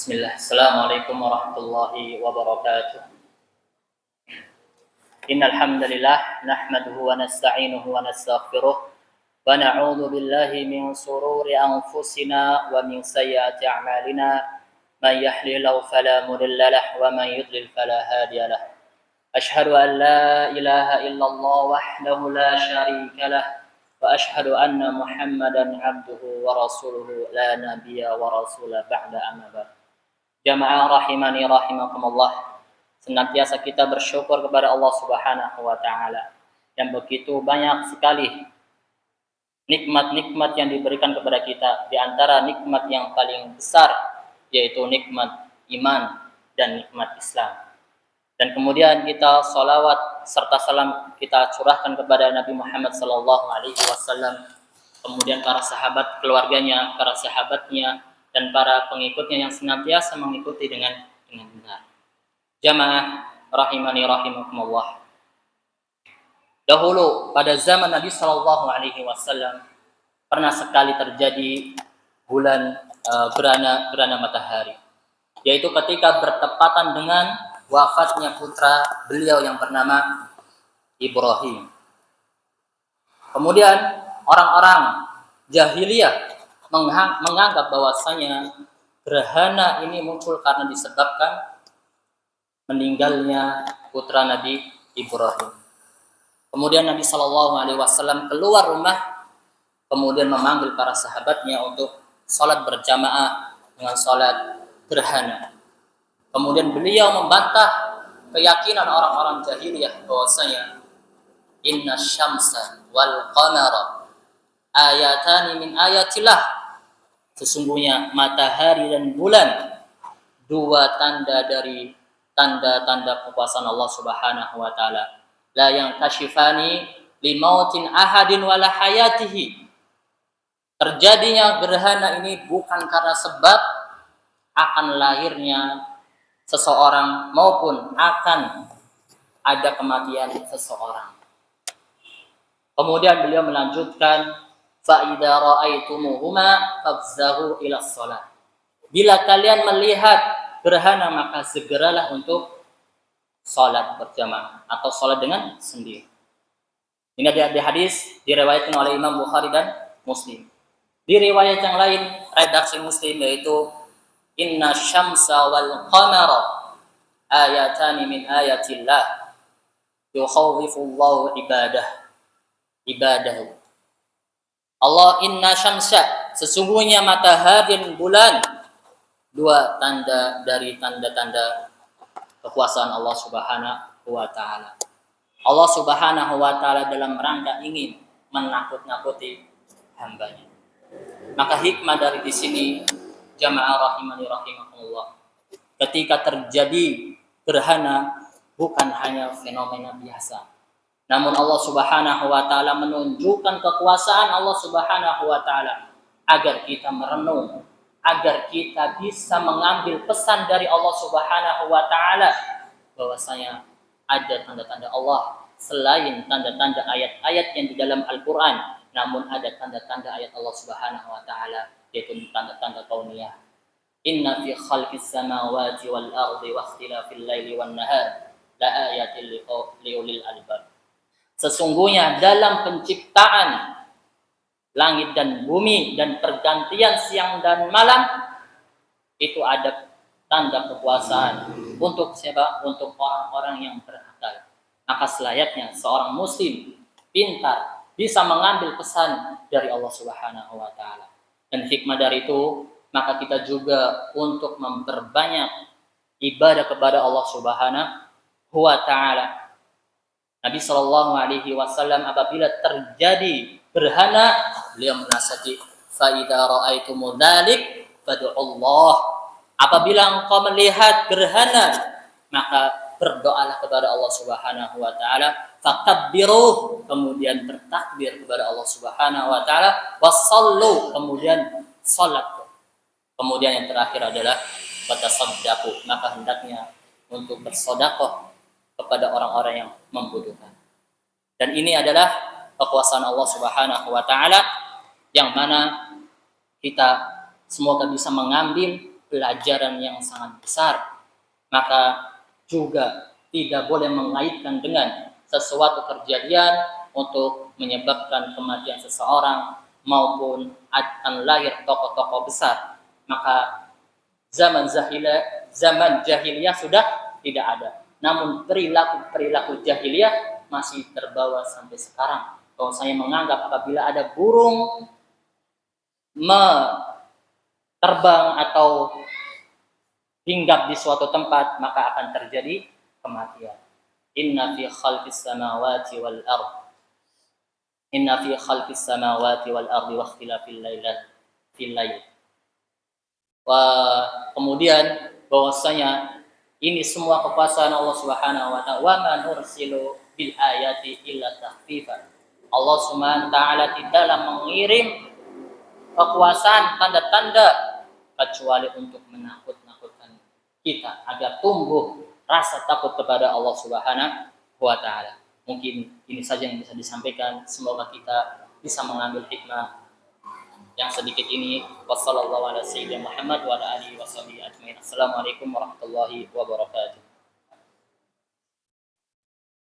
Bismillah. Assalamualaikum warahmatullahi wabarakatuh. Innal hamdalillah nahmaduhu wa nasta'inuhu wa nastaghfiruh wa na'udzu billahi min shururi anfusina wa min sayyiati a'malina. Man yahdihillahu fala mudilla lahu wa man yudlil fala hadiya lahu. Asyhadu an la ilaha illallah wahdahu la syarika lahu wa asyhadu anna Muhammadan 'abduhu wa rasuluhu la nabiyya wa rasula ba'da amma ba'd. Jamaah rahimani rahimakumullah. Senantiasa kita bersyukur kepada Allah Subhanahu wa taala yang begitu banyak sekali nikmat-nikmat yang diberikan kepada kita. Di antara nikmat yang paling besar yaitu nikmat iman dan nikmat Islam. Dan kemudian kita salawat serta salam kita curahkan kepada Nabi Muhammad sallallahu alaihi wasallam, kemudian para sahabat keluarganya, para sahabatnya, dan para pengikutnya yang senantiasa mengikuti dengan benar. Jamaah rahimani rahimakumullah. Dahulu pada zaman Nabi sallallahu alaihi wasallam pernah sekali terjadi bulan gerhana matahari, yaitu ketika bertepatan dengan wafatnya putra beliau yang bernama Ibrahim. Kemudian orang-orang jahiliyah menganggap bahwasanya gerhana ini muncul karena disebabkan meninggalnya putra Nabi Ibrahim. Kemudian Nabi Shallallahu Alaihi Wasallam keluar rumah, kemudian memanggil para sahabatnya untuk sholat berjamaah dengan sholat gerhana. Kemudian beliau membantah keyakinan orang-orang jahiliyah bahwasanya inna syamsa wal qamara ayatani min ayatillah, sesungguhnya matahari dan bulan dua tanda dari tanda-tanda kekuasaan Allah Subhanahu wa taala. La yang kashifani limautin ahadin wala hayatihi. Terjadinya gerhana ini bukan karena sebab akan lahirnya seseorang maupun akan ada kematian seseorang. Kemudian beliau melanjutkan, fa idza ra'aitumuhuma fafzahu ila shalah. Bila kalian melihat gerhana maka segeralah untuk sholat berjamaah atau sholat dengan sendiri. Ini ada di hadis diriwayatkan oleh Imam Bukhari dan Muslim. Di riwayat yang lain redaksi Muslim yaitu inna syamsa wal qamara ayatani min ayatillah yukhawwifullahu ibadahu. Allah inna syamsa, sesungguhnya matahari dan bulan dua tanda dari tanda-tanda kekuasaan Allah Subhanahu wa taala. Allah Subhanahu wa taala dalam rangka ingin menakut-nakuti hambanya. Maka hikmah dari di sini jamaah rahimani rahimakumullah, ketika terjadi gerhana bukan hanya fenomena biasa, namun Allah Subhanahu wa taala menunjukkan kekuasaan Allah Subhanahu wa taala agar kita merenung, agar kita bisa mengambil pesan dari Allah Subhanahu wa taala bahwasanya ada tanda-tanda Allah selain tanda-tanda ayat-ayat yang di dalam Al-Qur'an, namun ada tanda-tanda ayat Allah Subhanahu wa taala yaitu tanda-tanda kauniyah. Inna fi khalqis samawati wal ardi wa ikhtilafil laili wan nahar la ayatin liulil albab. Sesungguhnya dalam penciptaan langit dan bumi dan pergantian siang dan malam itu ada tanda kekuasaan untuk siapa? Untuk orang-orang yang berakal. Maka selayaknya seorang muslim pintar bisa mengambil pesan dari Allah Subhanahu wa taala. Dan hikmah dari itu maka kita juga untuk memperbanyak ibadah kepada Allah Subhanahu wa taala. Nabi sallallahu alaihi wasallam apabila terjadi gerhana beliau menasihati, fa idza ra'aitumul dzalik fad'ullah. Apabila engkau melihat gerhana maka berdoalah kepada Allah Subhanahu wa taala, fakabbiru, kemudian bertakbir kepada Allah Subhanahu wa taala, wasallu, kemudian salat. Kemudian yang terakhir adalah batasaddaqu, maka hendaknya untuk bersedekah kepada orang-orang yang membutuhkan. Dan ini adalah kekuasaan Allah Subhanahu wa taala yang mana kita semoga bisa mengambil pelajaran yang sangat besar. Maka juga tidak boleh mengaitkan dengan sesuatu kejadian untuk menyebabkan kematian seseorang maupun akan lahir tokoh-tokoh besar. Maka zaman jahiliyah sudah tidak ada. Namun perilaku jahiliyah masih terbawa sampai sekarang. Kalau saya menganggap apabila ada burung terbang atau hinggap di suatu tempat, maka akan terjadi kematian. Inna fi khalqis samawati wal ard. Inna fi khalqis samawati wal ardi wa ikhtilafil lail. Kemudian bahwasanya ini semua kekuasaan Allah Subhanahu wa taala. Wa ma nursilu bil ayati illa tahfifan. Allah Subhanahu wa taala tidaklah mengirim kekuasaan tanda-tanda kecuali untuk menakut-nakutkan kita agar tumbuh rasa takut kepada Allah Subhanahu wa taala. Mungkin ini saja yang bisa disampaikan. Semoga kita bisa mengambil hikmah yang sedikit ini. Wassallallahu ala sayyidina Muhammad wa ala alihi washabihi ajmain. Assalamualaikum warahmatullahi wabarakatuh.